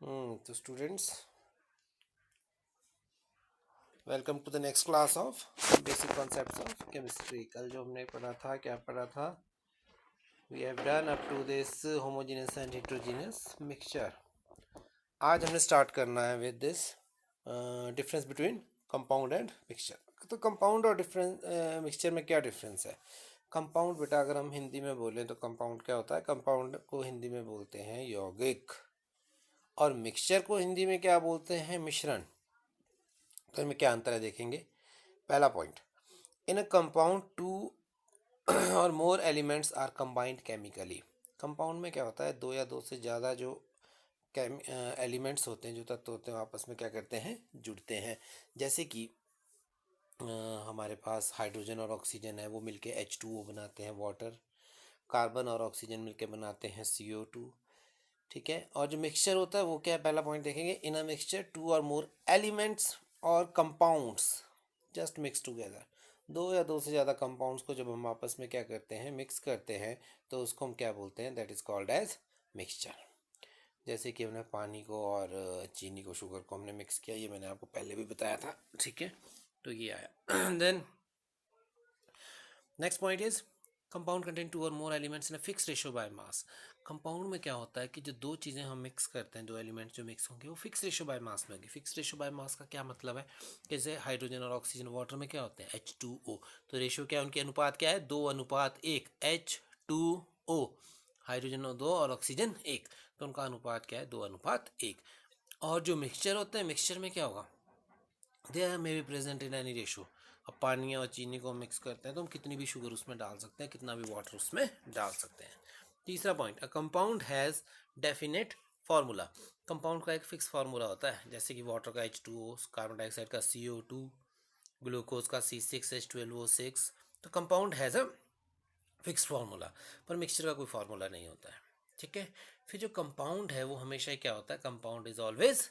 तो students, welcome to the next class of basic concepts of chemistry. कल जो हमने पढ़ा था, क्या पढ़ा था? We have done up to this homogeneous and heterogeneous mixture. आज हमने स्टार्ट करना है with this difference between compound and mixture. तो कंपाउंड और डिफरेंस मिक्सचर में क्या डिफरेंस है? कंपाउंड बेटा अगर हम हिंदी में बोलें तो कंपाउंड क्या होता है? कंपाउंड को हिंदी में बोलते हैं यौगिक, और मिक्सचर को हिंदी में क्या बोलते हैं? मिश्रण। तो इनमें क्या अंतर है देखेंगे। पहला point, in a compound two और more elements are combined chemically. Compound में क्या होता है? दो या दो से ज़्यादा जो एलिमेंट्स होते हैं, जो तत्व होते हैं, आपस में क्या करते हैं? जुड़ते हैं। जैसे कि हमारे पास हाइड्रोजन और ऑक्सीजन है, वो मिलके H2O बनाते हैं वाटर। कार्बन और ऑक्सीजन मिलके बनाते हैं CO2। ठीक है। और जो मिक्सचर होता है वो क्या है? पहला पॉइंट देखेंगे, इन अ मिक्सचर टू और मोर एलिमेंट्स और कंपाउंड्स जस्ट मिक्स टुगेदर। दो या दो से ज़्यादा कंपाउंड्स को जब हम आपस में क्या करते हैं? मिक्स करते हैं, तो उसको हम क्या बोलते हैं? That is called as mixture. जैसे कि हमने पानी को और चीनी को, शुगर को हमने मिक्स किया, ये मैंने आपको पहले भी बताया था। ठीक है, तो ये आया। Then next point is compound contain two और more elements in a fix ratio by mass. Compound में क्या होता है कि जो दो चीज़ें हम मिक्स करते हैं, दो एलिमेंट्स जो मिक्स होंगे, वो फिक्स रेशियो बाय मास में होंगे। फिक्स रेशियो बाय मास का क्या मतलब है? जैसे हाइड्रोजन और ऑक्सीजन वाटर में क्या होते हैं? H2O। तो रेशियो क्या है? उनके अनुपात क्या है? 2:1। H2O, हाइड्रोजन दो और ऑक्सीजन एक, तो उनका अनुपात क्या है? 2:1। और जो मिक्सचर होते हैं, मिक्सचर में क्या होगा? They may be present in any ratio. अब पानी और चीनी को मिक्स करते हैं तो हम कितनी भी शुगर उसमें डाल सकते हैं, कितना भी वाटर उसमें डाल सकते हैं। तीसरा point, a compound has definite formula. Compound का एक फिक्स फार्मूला होता है, जैसे कि वाटर का H2O, कार्बन डाइऑक्साइड का CO2, ग्लूकोज का C6H12O6। तो compound has a fix formula, पर मिक्सचर का कोई फार्मूला नहीं होता है। ठीक है। फिर जो कंपाउंड है वो हमेशा ही क्या होता है? Compound is always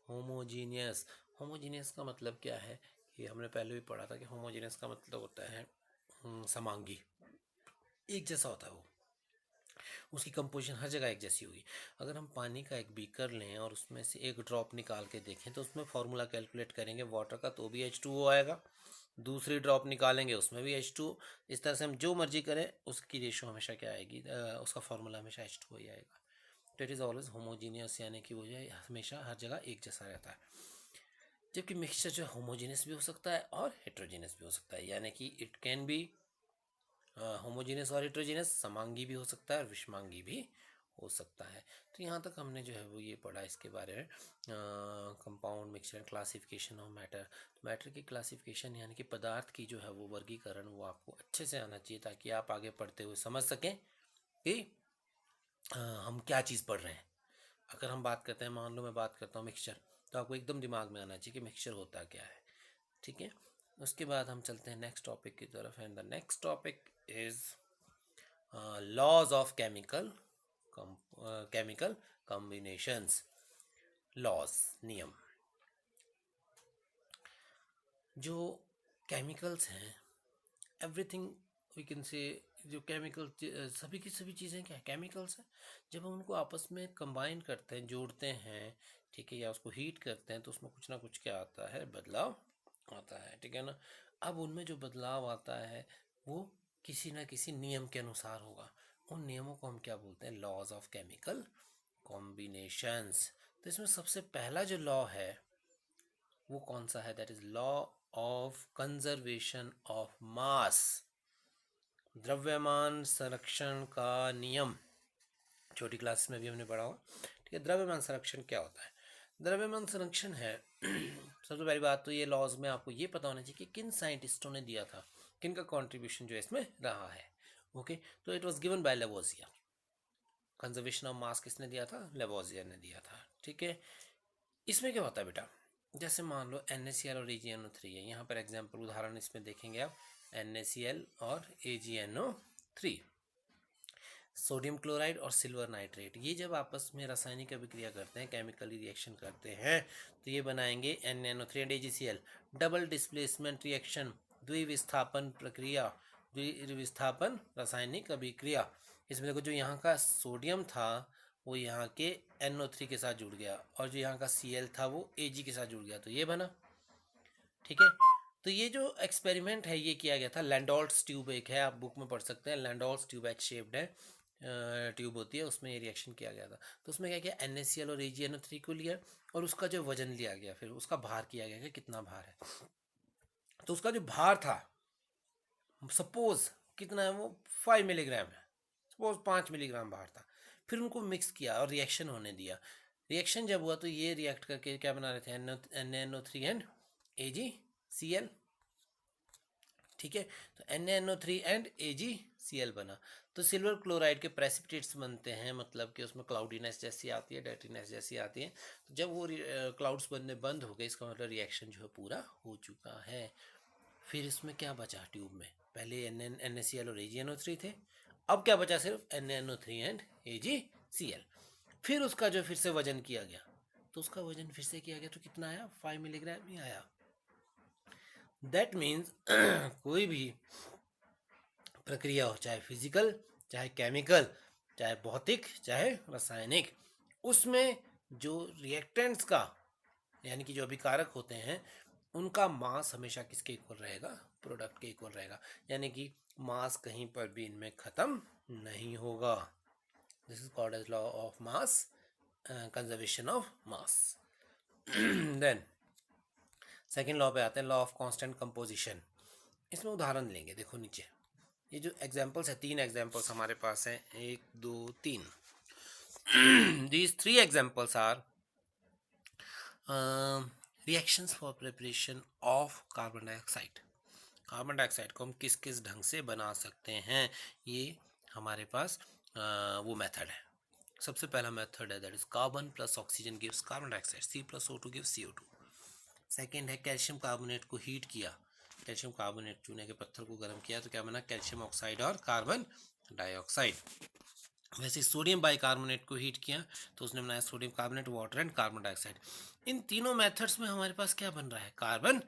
homogeneous. Homogeneous का मतलब क्या है? कि हमने पहले भी पढ़ा था कि होमोजीनियस का मतलब होता है समांगी, एक जैसा होता है वो, उसकी कंपोजिशन हर जगह एक जैसी होगी। अगर हम पानी का एक बीकर लें और उसमें से एक ड्रॉप निकाल के देखें तो उसमें फार्मूला कैलकुलेट करेंगे वाटर का, तो भी H2O आएगा। दूसरी ड्रॉप निकालेंगे, उसमें भी H2O। इस तरह से हम जो मर्जी करें, उसकी रेशो हमेशा क्या आएगी? उसका फार्मूला हमेशा H2O ही आएगा। तो इट इज़ ऑलवेज होमोजीनियस, यानी कि वो जो है हमेशा हर जगह एक जैसा रहता है। जबकि मिक्सचर जो है होमोजीनियस भी हो सकता है और हेट्रोजीनियस भी हो सकता है, यानी कि इट कैन बी होमोजीनियस और हेट्रोजीनियस, समांगी भी हो सकता है और विषमांगी भी हो सकता है। तो यहाँ तक हमने जो है वो ये पढ़ा इसके बारे में, compound, mixture, classification of matter. तो मैटर की क्लासिफिकेशन यानी कि पदार्थ की जो है वो वर्गीकरण, वो आपको अच्छे से आना चाहिए, ताकि आप आगे पढ़ते हुए समझ सकें कि हम क्या चीज़ पढ़ रहे हैं। अगर हम बात करते हैं, मान लो मैं बात करता हूँ मिक्सचर, तो आपको एकदम दिमाग में आना चाहिए कि मिक्सचर होता क्या है। ठीक है। उसके बाद हम चलते हैं नेक्स्ट टॉपिक की तरफ, and the next topic is laws of chemical combinations. Laws, नियम। जो केमिकल्स हैं, एवरीथिंग वी कैन से, जो केमिकल, सभी की सभी चीज़ें क्या है? केमिकल्स हैं। जब हम उनको आपस में कंबाइन करते हैं, जोड़ते हैं, ठीक है, या उसको हीट करते हैं, तो उसमें कुछ ना कुछ क्या आता है? बदलाव आता है। ठीक है ना। अब उनमें जो बदलाव आता है वो किसी ना किसी नियम के अनुसार होगा। उन नियमों को हम क्या बोलते हैं? Laws of chemical combinations. तो इसमें सबसे पहला जो लॉ है वो कौन सा है? That is law of conservation of मास, द्रव्यमान संरक्षण का नियम। छोटी क्लास में भी हमने पढ़ा हुआ। ठीक है। द्रव्यमान संरक्षण क्या होता है? द्रव्यमान संरक्षण है सबसे पहली बात तो ये लॉज में आपको ये पता होना चाहिए कि किन साइंटिस्टों ने दिया था, किन का कॉन्ट्रीब्यूशन जो इसमें रहा है। ओके, तो it was given by Lavoisier. Conservation of mass किसने दिया था? लेवोजिया ने दिया था। ठीक है। इसमें क्या होता है बेटा? जैसे मान लो NaCl और AgNO3 है, यहाँ पर एग्जाम्पल उदाहरण इसमें देखेंगे आप, NaCl और AgNO3, सोडियम क्लोराइड और सिल्वर नाइट्रेट, ये जब आपस में रासायनिक अभिक्रिया करते हैं, केमिकली रिएक्शन करते हैं, तो ये बनाएंगे NaNO3 and AgCl। Double displacement reaction, द्विविस्थापन प्रक्रिया, विस्थापन रासायनिक अभिक्रिया। इसमें देखो जो यहाँ का सोडियम था वो यहाँ के NO3 के साथ जुड़ गया और जो यहाँ का Cl था वो Ag के साथ जुड़ गया, तो ये बना। ठीक है, तो ये जो एक्सपेरिमेंट है ये किया गया था। लैंडोल्ट्स ट्यूब एक है, आप बुक में पढ़ सकते हैं। लैंडोल्ट्स ट्यूब एच शेप्ड है, ट्यूब होती है, उसमें ये रिएक्शन किया गया था। तो उसमें क्या किया, NaCl और AgNO3 को लिया और उसका जो वजन लिया गया, फिर उसका भार किया गया कि कितना भार है। तो उसका जो भार था, सपोज कितना है वो 5 मिलीग्राम है, सपोज 5 मिलीग्राम भार था। फिर उनको मिक्स किया और रिएक्शन होने दिया। रिएक्शन जब हुआ तो ये रिएक्ट करके क्या बना रहे थे, NaNO3 एंड AgCl। ठीक है, तो NaNO3 एंड AgCl बना। तो सिल्वर क्लोराइड के प्रेसिपिटेट्स बनते हैं, मतलब कि उसमें क्लाउडीनेस जैसी आती है, डर्टीनेस जैसी आती है। तो जब वो क्लाउड्स बनने बंद हो गए, इसका मतलब रिएक्शन जो है पूरा हो चुका है। फिर इसमें क्या बचा ट्यूब में, पहले NaCl और AgNO3 थे, अब क्या बचा, सिर्फ NaNO3 एंड AgCl। फिर उसका जो फिर से वजन किया गया, तो उसका वजन फिर से किया गया तो कितना आया, 5 मिलीग्राम ही आया। दैट मीन्स कोई भी प्रक्रिया हो, चाहे फिजिकल, चाहे केमिकल, चाहे भौतिक, चाहे रासायनिक, उसमें जो रिएक्टेंट्स का यानी कि जो अभिकारक होते हैं उनका मास हमेशा किसके इक्वल रहेगा, प्रोडक्ट के इक्वल रहेगा। यानी कि मास कहीं पर भी इनमें खत्म नहीं होगा। This is called as law of mass, conservation of mass. Then second law पे आते हैं, लॉ ऑफ कांस्टेंट कंपोजिशन। इसमें उदाहरण लेंगे, देखो नीचे ये जो एग्जाम्पल्स है, 3 एग्जाम्पल्स हमारे पास हैं, 1 2 3। These 3 examples are reactions for preparation of carbon dioxide. Carbon dioxide को हम किस किस ढंग से बना सकते हैं, ये हमारे पास वो मेथड है। सबसे पहला मेथड है that is carbon plus oxygen gives carbon dioxide, C+O2 gives CO2। Second है कैल्शियम कार्बोनेट को हीट किया, कैल्शियम कार्बोनेट चूने के पत्थर को गर्म किया तो क्या बना, कैल्शियम ऑक्साइड और कार्बन डाइऑक्साइड। वैसे सोडियम बाइकार्बोनेट को हीट किया तो उसने बनाया sodium carbonate, water and carbon dioxide. इन तीनों मेथड्स में हमारे पास क्या बन रहा है, कार्बन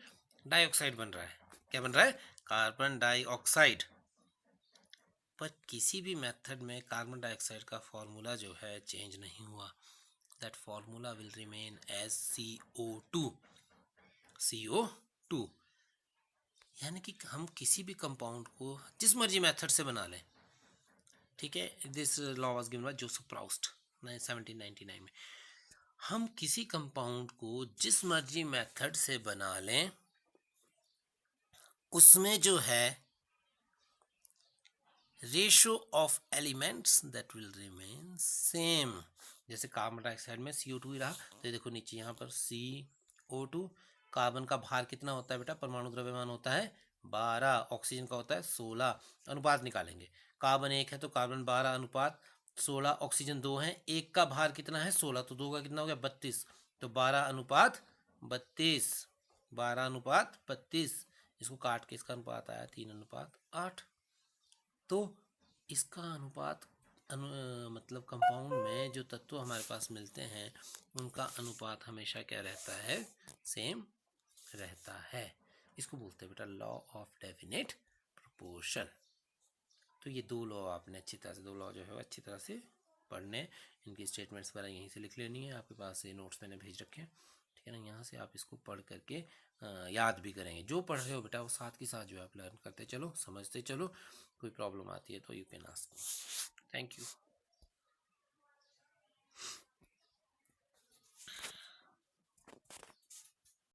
डाइऑक्साइड बन रहा है। क्या बन रहा है, कार्बन डाइऑक्साइड। पर किसी भी मेथड में कार्बन डाइऑक्साइड का फॉर्मूला जो है चेंज नहीं हुआ। That formula will remain as CO2। यानी कि हम किसी भी कंपाउंड को जिस मर्जी मेथड से बना लें, ठीक है, this law was given by Joseph Proust 1799 में। हम किसी कंपाउंड को जिस मर्जी मेथड से बना लें, उसमें जो है ratio of elements that will remain same. जैसे कार्बन डाइऑक्साइड में CO2 ही रहा, तो ये देखो नीचे यहाँ पर CO2। कार्बन का भार कितना होता है बेटा, परमाणु द्रव्यमान होता है 12, ऑक्सीजन का होता है 16। अनुपात निकालेंगे, कार्बन 1 है तो कार्बन 12 अनुपात 16, ऑक्सीजन 2 है, एक का भार कितना है 16, तो 2 का कितना हो गया 32, तो 12 अनुपात 32, 12 अनुपात 32। इसको काट के इसका अनुपात आया 3 अनुपात 8। तो इसका अनुपात मतलब कंपाउंड में जो तत्व हमारे पास मिलते हैं उनका अनुपात हमेशा क्या रहता है, सेम रहता है। इसको बोलते हैं बेटा लॉ ऑफ डेफिनेट प्रोपोर्शन। तो ये 2 लॉ आपने अच्छी तरह से, 2 लॉ जो है अच्छी तरह से पढ़ने, इनकी स्टेटमेंट्स वगैरह यहीं से लिख लेनी है। आपके पास ये नोट्स मैंने भेज रखे हैं, ठीक है ना, यहाँ से आप इसको पढ़ करके याद भी करेंगे। जो पढ़ रहे हो बेटा वो साथ के साथ जो है आप लर्न करते चलो, समझते चलो। कोई प्रॉब्लम आती है तो you can ask. Thank you.